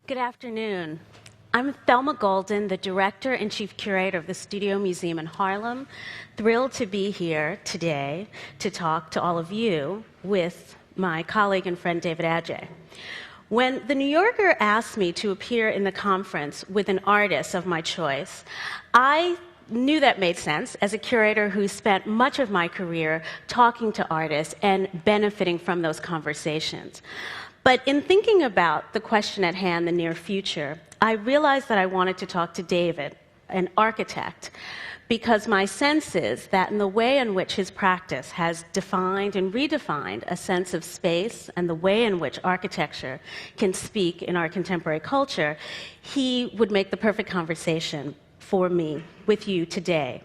Good afternoon. I'm Thelma Golden, the Director and Chief Curator of the Studio Museum in Harlem. Thrilled to be here today to talk to all of you with my colleague and friend David Adjaye. When The New Yorker asked me to appear in the conference with an artist of my choice, I knew that made sense as a curator who spent much of my career talking to artists and benefiting from those conversations. But in thinking about the question at hand, the near future, I realized that I wanted to talk to David, an architect, because my sense is that in the way in which his practice has defined and redefined a sense of space and the way in which architecture can speak in our contemporary culture, he would make the perfect conversation for me with you today.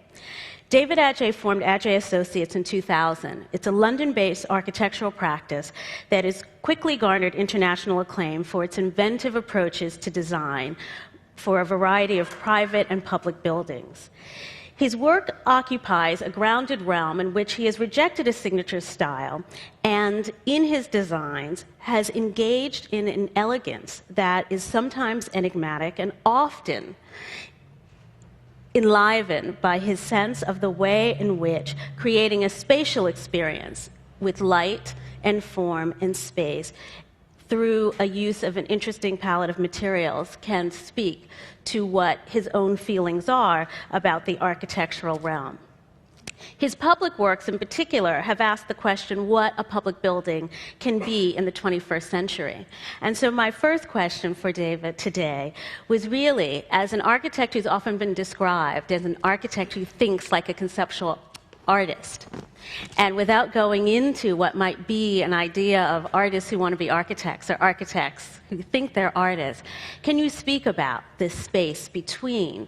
David Adjaye formed Adjaye Associates in 2000. It's a London-based architectural practice that has quickly garnered international acclaim for its inventive approaches to design for a variety of private and public buildings. His work occupies a grounded realm in which he has rejected a signature style and, in his designs, has engaged in an elegance that is sometimes enigmatic and often enlivened by his sense of the way in which creating a spatial experience with light and form and space through a use of an interesting palette of materials can speak to what his own feelings are about the architectural realm. His public works in particular have asked the question what a public building can be in the 21st century. And so my first question for David today was really, as an architect who's often been described as an architect who thinks like a conceptual artist, and without going into what might be an idea of artists who want to be architects or architects who think they're artists, can you speak about this space between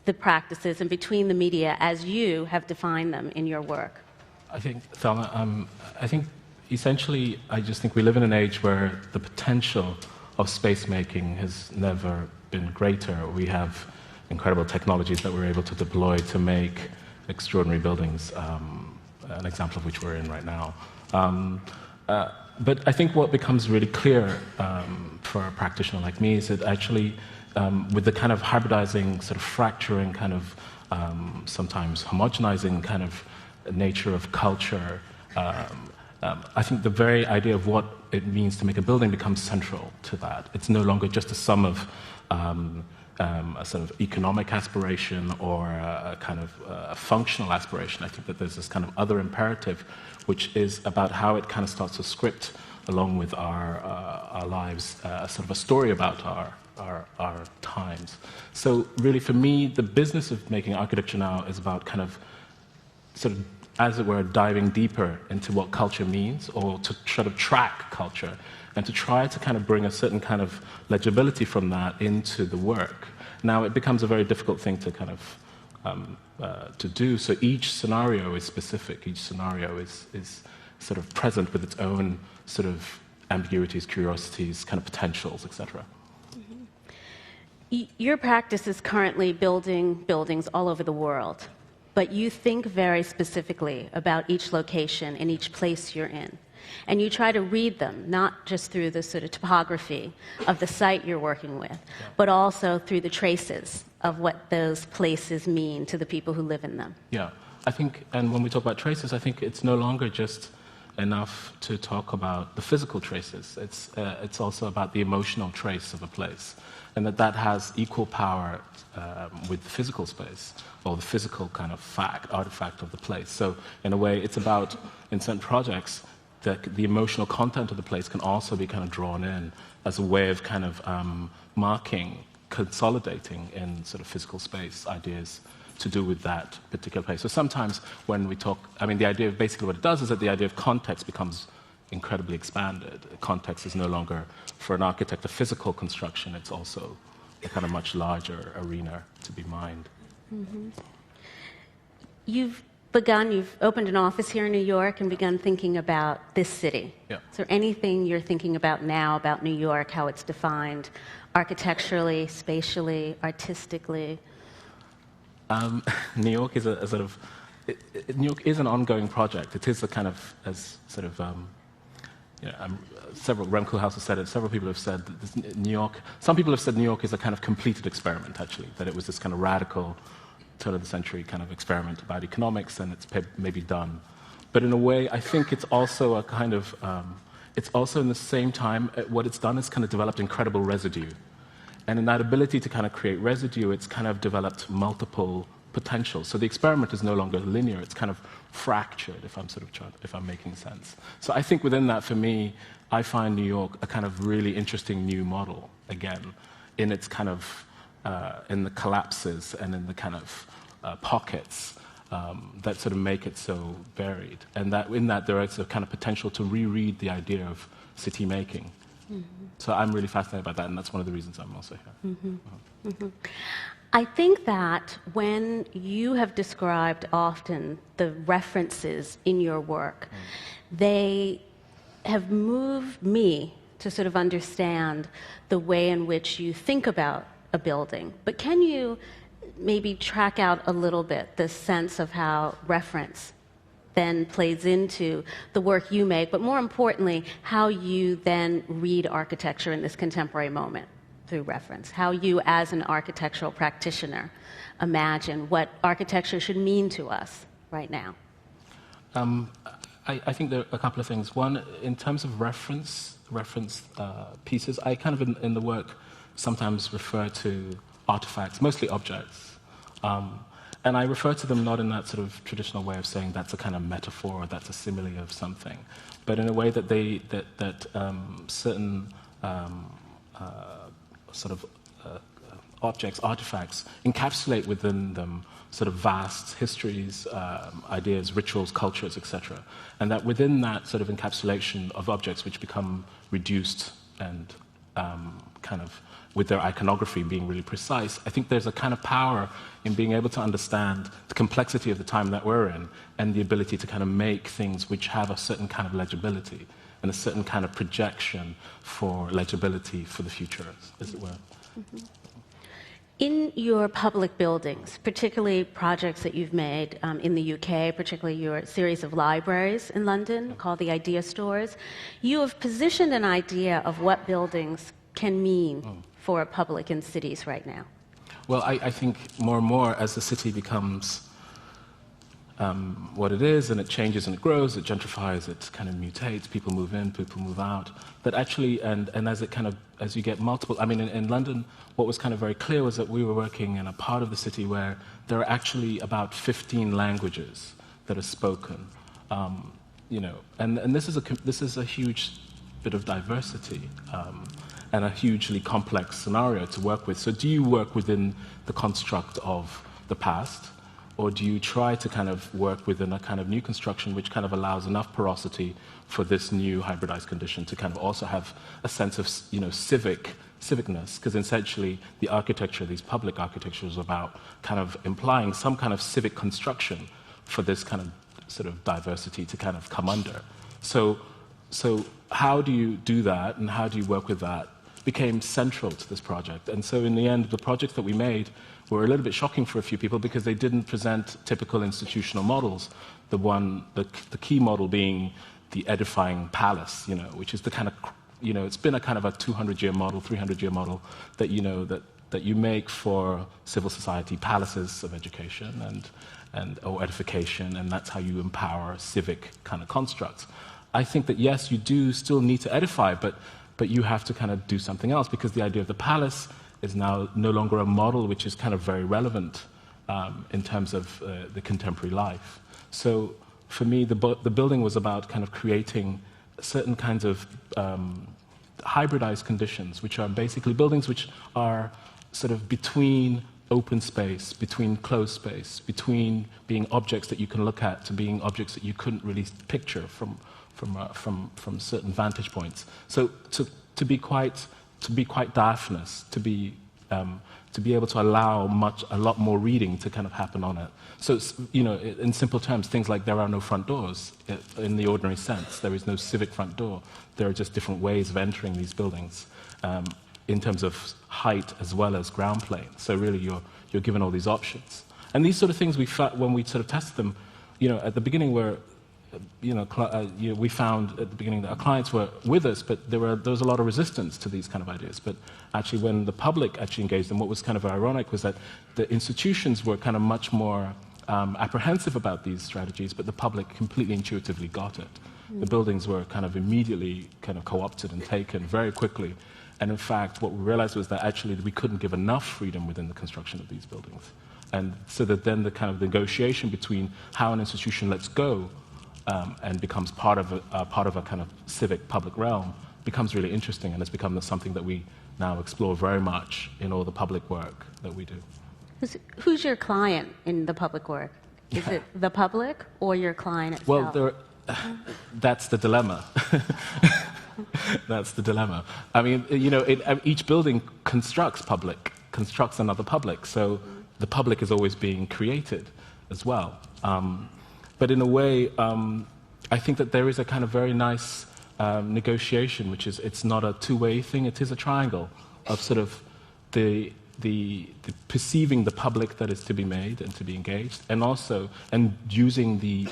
the practices and between the media as you have defined them in your work? I think, Thelma, essentially, I just think we live in an age where the potential of space making has never been greater. We have incredible technologies that we're able to deploy to make extraordinary buildings, an example of which we're in right now. But I think what becomes really clear for a practitioner like me is that actually with the kind of hybridizing, sort of fracturing, kind of sometimes homogenizing kind of nature of culture, I think the very idea of what it means to make a building becomes central to that. It's no longer just a sum of a sort of economic aspiration or a kind of a functional aspiration. I think that there's this kind of other imperative, which is about how it kind of starts to script along with our lives, sort of a story about our times. So really for me, the business of making architecture now is about kind of sort of, as it were, diving deeper into what culture means, or to try to track culture and to try to kind of bring a certain kind of legibility from that into the work. Now it becomes a very difficult thing to kind of to do, so each scenario is specific, each scenario is sort of present with its own sort of ambiguities, curiosities, kind of potentials, etc. Your practice is currently building buildings all over the world, but you think very specifically about each location and each place you're in. And you try to read them, not just through the sort of topography of the site you're working with, but also through the traces of what those places mean to the people who live in them. Yeah, I think, and when we talk about traces, I think it's no longer just enough to talk about the physical traces. It's also about the emotional trace of a place, and that has equal power with the physical space, or the physical kind of artifact of the place. So in a way, it's about, in certain projects, the emotional content of the place can also be kind of drawn in as a way of kind of marking, consolidating in sort of physical space ideas to do with that particular place. So sometimes when we talk, I mean, the idea of basically what it does is that the idea of context becomes incredibly expanded. Context is no longer, for an architect, a physical construction. It's also a kind of much larger arena to be mined. Mm-hmm. You've opened an office here in New York and begun thinking about this city. Yeah. Is there anything you're thinking about now about New York, how it's defined architecturally, spatially, artistically? New York is a sort of, New York is an ongoing project. It is a kind of, as sort of, several, Rem Koolhaas has said it, several people have said that New York, some people have said New York is a kind of completed experiment, actually, that it was this kind of radical, turn of the century kind of experiment about economics, and it's maybe done. But in a way, I think it's also a kind of, it's also in the same time, what it's done is kind of developed incredible residue. And in that ability to kind of create residue, it's kind of developed multiple potentials. So the experiment is no longer linear, it's kind of fractured, if I'm making sense. So I think within that, for me, I find New York a kind of really interesting new model, again, in its kind of, in the collapses and in the kind of pockets that sort of make it so varied. And that in that there is a kind of potential to reread the idea of city making. Mm-hmm. So I'm really fascinated by that, and that's one of the reasons I'm also here. Mm-hmm. Mm-hmm. I think that when you have described often the references in your work, they have moved me to sort of understand the way in which you think about a building. But can you maybe track out a little bit the sense of how reference then plays into the work you make, but more importantly, how you then read architecture in this contemporary moment through reference, how you as an architectural practitioner imagine what architecture should mean to us right now? I think there are a couple of things. One, in terms of reference pieces, I kind of in the work sometimes refer to artifacts, mostly objects. And I refer to them not in that sort of traditional way of saying that's a kind of metaphor or that's a simile of something, but in a way that certain objects, artifacts, encapsulate within them sort of vast histories, ideas, rituals, cultures, etc. And that within that sort of encapsulation of objects which become reduced and kind of with their iconography being really precise, I think there's a kind of power in being able to understand the complexity of the time that we're in and the ability to kind of make things which have a certain kind of legibility and a certain kind of projection for legibility for the future, as it were. Mm-hmm. In your public buildings, particularly projects that you've made in the UK, particularly your series of libraries in London called the Idea Stores, you have positioned an idea of what buildings can mean for a public in cities right now. Well, I think more and more as the city becomes what it is, and it changes and it grows, it gentrifies, it kind of mutates, people move in, people move out, that actually, and as it kind of, as you get multiple, I mean, in London, what was kind of very clear was that we were working in a part of the city where there are actually about 15 languages that are spoken, and this is a huge bit of diversity, and a hugely complex scenario to work with. So do you work within the construct of the past, or do you try to kind of work within a kind of new construction which kind of allows enough porosity for this new hybridized condition to kind of also have a sense of, civicness? Because essentially the architecture, these public architectures, about kind of implying some kind of civic construction for this kind of sort of diversity to kind of come under. So how do you do that, and how do you work with that, became central to this project. And so in the end, the projects that we made were a little bit shocking for a few people because they didn't present typical institutional models. The key model being the edifying palace, which is the kind of, it's been a kind of a 200-year model, 300-year model that, that you make for civil society, palaces of education or edification, and that's how you empower civic kind of constructs. I think that, yes, you do still need to edify, but you have to kind of do something else, because the idea of the palace is now no longer a model which is kind of very relevant in terms of the contemporary life. So for me, the building was about kind of creating certain kinds of hybridized conditions, which are basically buildings which are sort of between open space, between closed space, between being objects that you can look at to being objects that you couldn't really picture from certain vantage points. So to be quite diaphanous, to be able to allow a lot more reading to kind of happen on it. So in simple terms, things like there are no front doors in the ordinary sense. There is no civic front door. There are just different ways of entering these buildings in terms of height as well as ground plane. So really, you're given all these options. And these sort of things we felt when we sort of tested them. At the beginning, we found at the beginning that our clients were with us, but there was a lot of resistance to these kind of ideas. But actually, when the public actually engaged, and what was kind of ironic was that the institutions were kind of much more apprehensive about these strategies, but the public completely intuitively got it. The buildings were kind of immediately kind of co-opted and taken very quickly. And in fact, what we realized was that actually we couldn't give enough freedom within the construction of these buildings. And so that then the kind of negotiation between how an institution lets go and becomes part of a kind of civic public realm becomes really interesting, and it's become something that we now explore very much in all the public work that we do. Who's your client in the public work? Is it the public or your client itself? Well, that's the dilemma. That's the dilemma. I mean, each building constructs another public, so the public is always being created as well. But in a way, I think that there is a kind of very nice negotiation, which is it's not a two-way thing, it is a triangle of sort of the perceiving the public that is to be made and to be engaged, and using the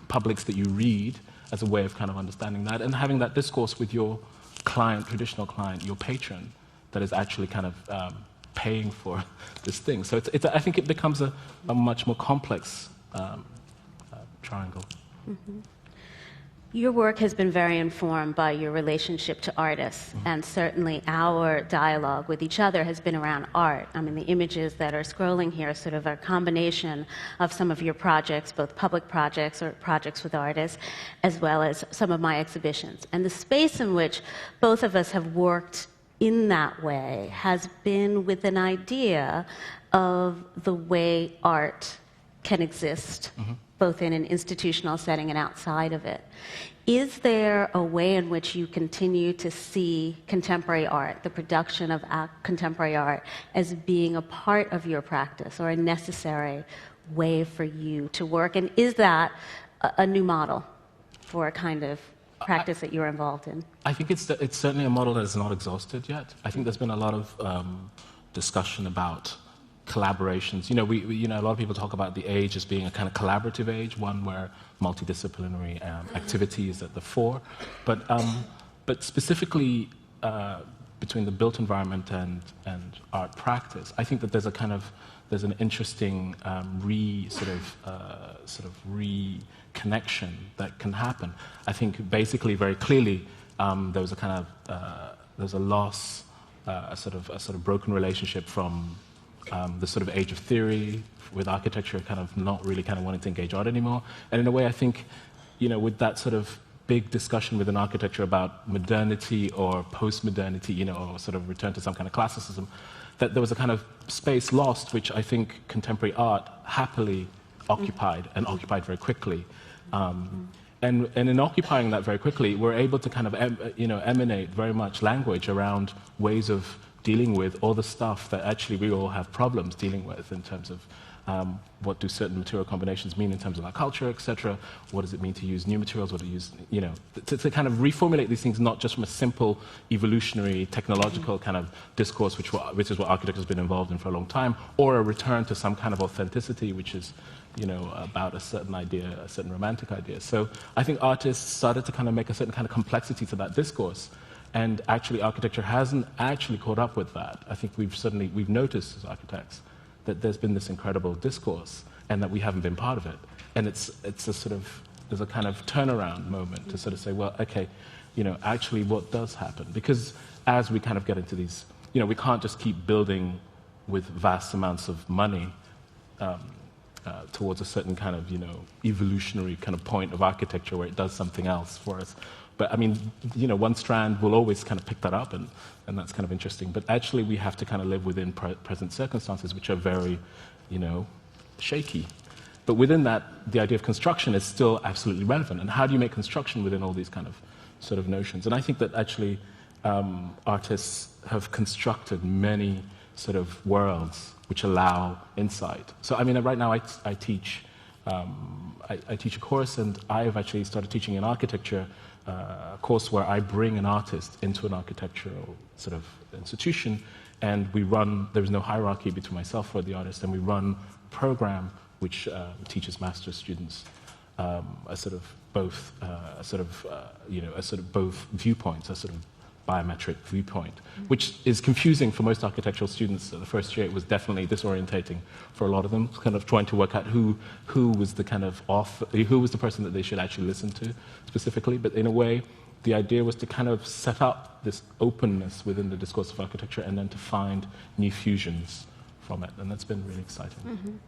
publics that you read as a way of kind of understanding that, and having that discourse with your client, traditional client, your patron, that is actually kind of paying for this thing. So I think it becomes a much more complex triangle. Mm-hmm. Your work has been very informed by your relationship to artists, and certainly our dialogue with each other has been around art. I mean, the images that are scrolling here are sort of a combination of some of your projects, both public projects or projects with artists, as well as some of my exhibitions. And the space in which both of us have worked in that way has been with an idea of the way art can exist, both in an institutional setting and outside of it. Is there a way in which you continue to see contemporary art, the production of contemporary art, as being a part of your practice or a necessary way for you to work? And is that a new model for a kind of practice that you're involved in? I think it's certainly a model that is not exhausted yet. I think there's been a lot of discussion about collaborations. A lot of people talk about the age as being a kind of collaborative age, one where multidisciplinary activity is at the fore. But specifically between the built environment and art practice, I think that there's an interesting reconnection that can happen. I think basically very clearly there was a loss, a sort of broken relationship from the sort of age of theory, with architecture kind of not really kind of wanting to engage art anymore. And in a way, I think, with that sort of big discussion within architecture about modernity or post-modernity, or sort of return to some kind of classicism, that there was a kind of space lost, which I think contemporary art happily occupied, and occupied very quickly. And in occupying that very quickly, we're able to kind of emanate very much language around ways of dealing with all the stuff that actually we all have problems dealing with in terms of what do certain material combinations mean in terms of our culture, etc. What does it mean to use new materials? What to use, to kind of reformulate these things, not just from a simple evolutionary technological kind of discourse, which is what architecture has been involved in for a long time, or a return to some kind of authenticity, which is about a certain idea, a certain romantic idea. So I think artists started to kind of make a certain kind of complexity to that discourse. And actually, architecture hasn't actually caught up with that. I think we've noticed as architects that there's been this incredible discourse, and that we haven't been part of it. And there's a kind of turnaround moment to sort of say, well, okay, actually, what does happen? Because as we kind of get into these, we can't just keep building with vast amounts of money towards a certain kind of, evolutionary kind of point of architecture where it does something else for us. But I mean, one strand will always kind of pick that up, and that's kind of interesting. But actually, we have to kind of live within present circumstances, which are very, shaky. But within that, the idea of construction is still absolutely relevant. And how do you make construction within all these kind of sort of notions? And I think that actually artists have constructed many sort of worlds which allow insight. So I mean, right now I teach a course, and I've actually started teaching in architecture. A course where I bring an artist into an architectural sort of institution, and there is no hierarchy between myself or the artist, and we run a program which teaches master's students a sort of both both viewpoints, a sort of biometric viewpoint, which is confusing for most architectural students. The first year it was definitely disorientating for a lot of them, kind of trying to work out who was the kind of who was the person that they should actually listen to specifically. But in a way, the idea was to kind of set up this openness within the discourse of architecture and then to find new fusions from it, and that's been really exciting.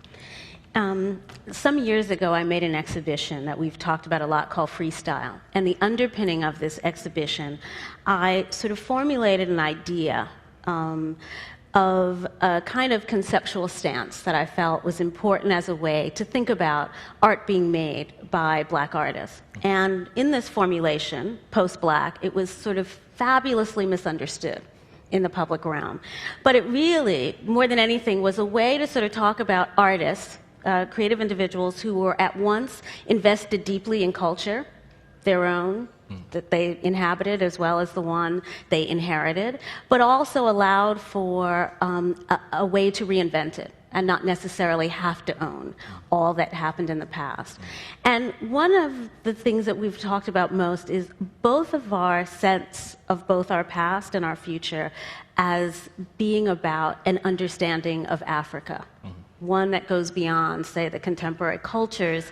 Some years ago, I made an exhibition that we've talked about a lot called Freestyle. And the underpinning of this exhibition, I sort of formulated an idea of a kind of conceptual stance that I felt was important as a way to think about art being made by Black artists. And in this formulation, post-Black, it was sort of fabulously misunderstood in the public realm. But it really, more than anything, was a way to sort of talk about artists, creative individuals who were at once invested deeply in culture, their own, that they inhabited as well as the one they inherited, but also allowed for a way to reinvent it and not necessarily have to own all that happened in the past. And one of the things that we've talked about most is both of our sense of both our past and our future as being about an understanding of Africa. One that goes beyond, say, the contemporary culture's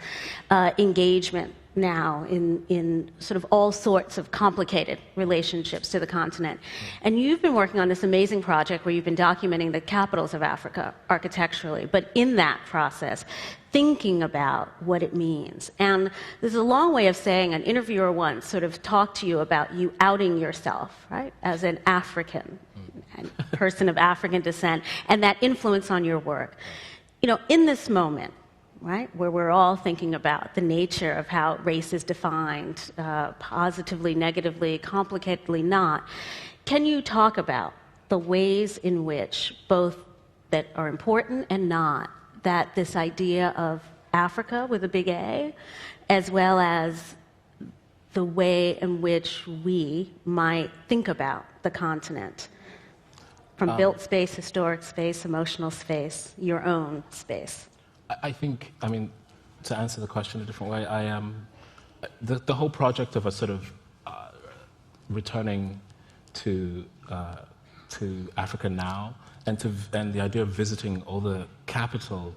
engagement now in sort of all sorts of complicated relationships to the continent. And you've been working on this amazing project where you've been documenting the capitals of Africa architecturally, but in that process, thinking about what it means. And there's a long way of saying an interviewer once sort of talked to you about you outing yourself, right, as an African, a person of African descent, and that influence on your work. You know, in this moment, right, where we're all thinking about the nature of how race is defined, positively, negatively, complicatedly not, can you talk about the ways in which both that are important and not, that this idea of Africa with a big A, as well as the way in which we might think about the continent? From built space, historic space, emotional space, your own space. I think, I mean, to answer the question a different way, I am the whole project of a sort of returning to Africa now, and the idea of visiting all the capital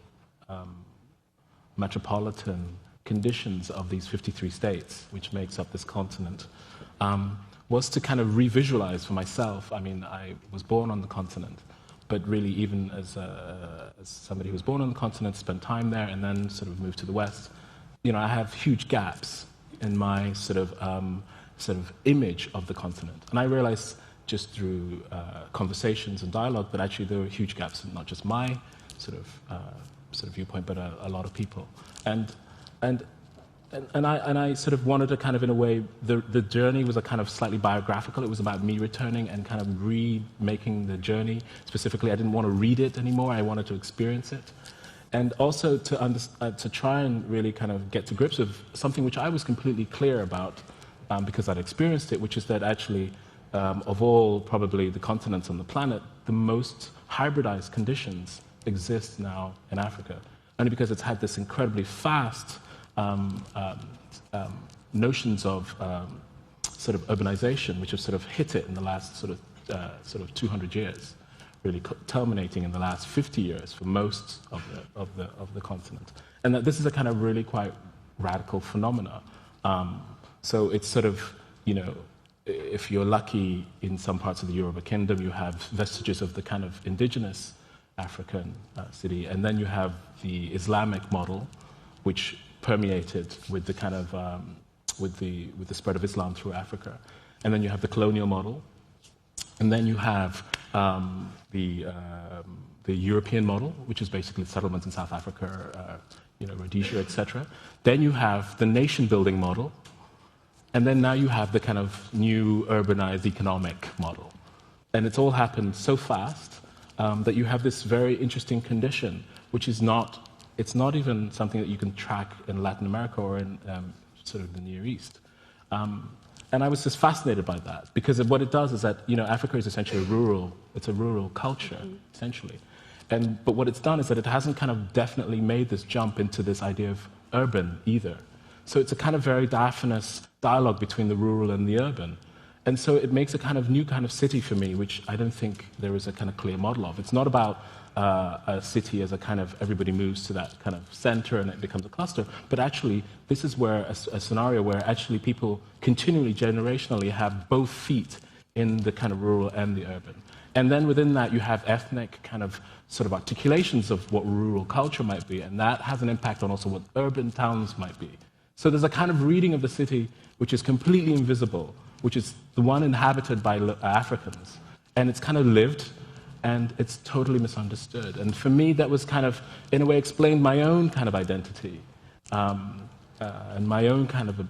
metropolitan conditions of these 53 states, which makes up this continent, was to kind of revisualize for myself. I mean, I was born on the continent, but really even as somebody who was born on the continent, spent time there, and then sort of moved to the West, you know, I have huge gaps in my sort of image of the continent. And I realized just through conversations and dialogue that actually there were huge gaps in not just my sort of viewpoint, but a lot of people. And I sort of wanted to kind of, in a way, the journey was a kind of slightly biographical. It was about me returning and kind of remaking the journey. Specifically, I didn't want to read it anymore. I wanted to experience it. And also to try and really kind of get to grips with something which I was completely clear about because I'd experienced it, which is that actually, of all probably the continents on the planet, the most hybridized conditions exist now in Africa. Only because it's had this incredibly fast notions of sort of urbanization, which have sort of hit it in the last sort of 200 years, really terminating in the last 50 years for most of the continent, and that this is a kind of really quite radical phenomena. So it's sort of, you know, if you're lucky in some parts of the Yoruba kingdom, you have vestiges of the kind of indigenous African city, and then you have the Islamic model, which permeated with the kind of with the spread of Islam through Africa, and then you have the colonial model, and then you have the European model, which is basically settlements in South Africa, you know, Rhodesia, etc. Then you have the nation-building model, and then now you have the kind of new urbanized economic model, and it's all happened so fast that you have this very interesting condition, which is not. It's not even something that you can track in Latin America or in sort of the Near East. And I was just fascinated by that, because what it does is that, you know, Africa is essentially it's a rural culture, essentially. But what it's done is that it hasn't kind of definitely made this jump into this idea of urban either. So it's a kind of very diaphanous dialogue between the rural and the urban. And so it makes a kind of new kind of city for me, which I don't think there is a kind of clear model of. It's not about a city as a kind of everybody moves to that kind of center and it becomes a cluster, but actually this is where a scenario where actually people continually, generationally have both feet in the kind of rural and the urban. And then within that you have ethnic kind of sort of articulations of what rural culture might be, and that has an impact on also what urban towns might be. So there's a kind of reading of the city which is completely invisible, which is the one inhabited by Africans. And it's kind of lived, and it's totally misunderstood. And for me, that was kind of, in a way, explained my own kind of identity and my own kind of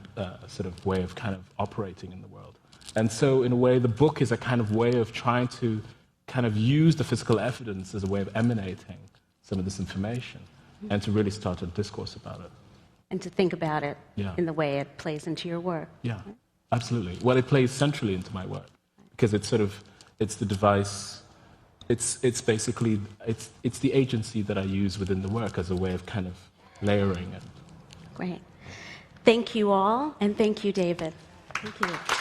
sort of way of kind of operating in the world. And so, in a way, the book is a kind of way of trying to kind of use the physical evidence as a way of emanating some of this information and to really start a discourse about it. And to think about it in the way it plays into your work. Yeah, absolutely. Well, it plays centrally into my work because it's sort of, it's the device, it's basically, it's the agency that I use within the work as a way of kind of layering it. Great. Thank you all, and thank you, David. Thank you.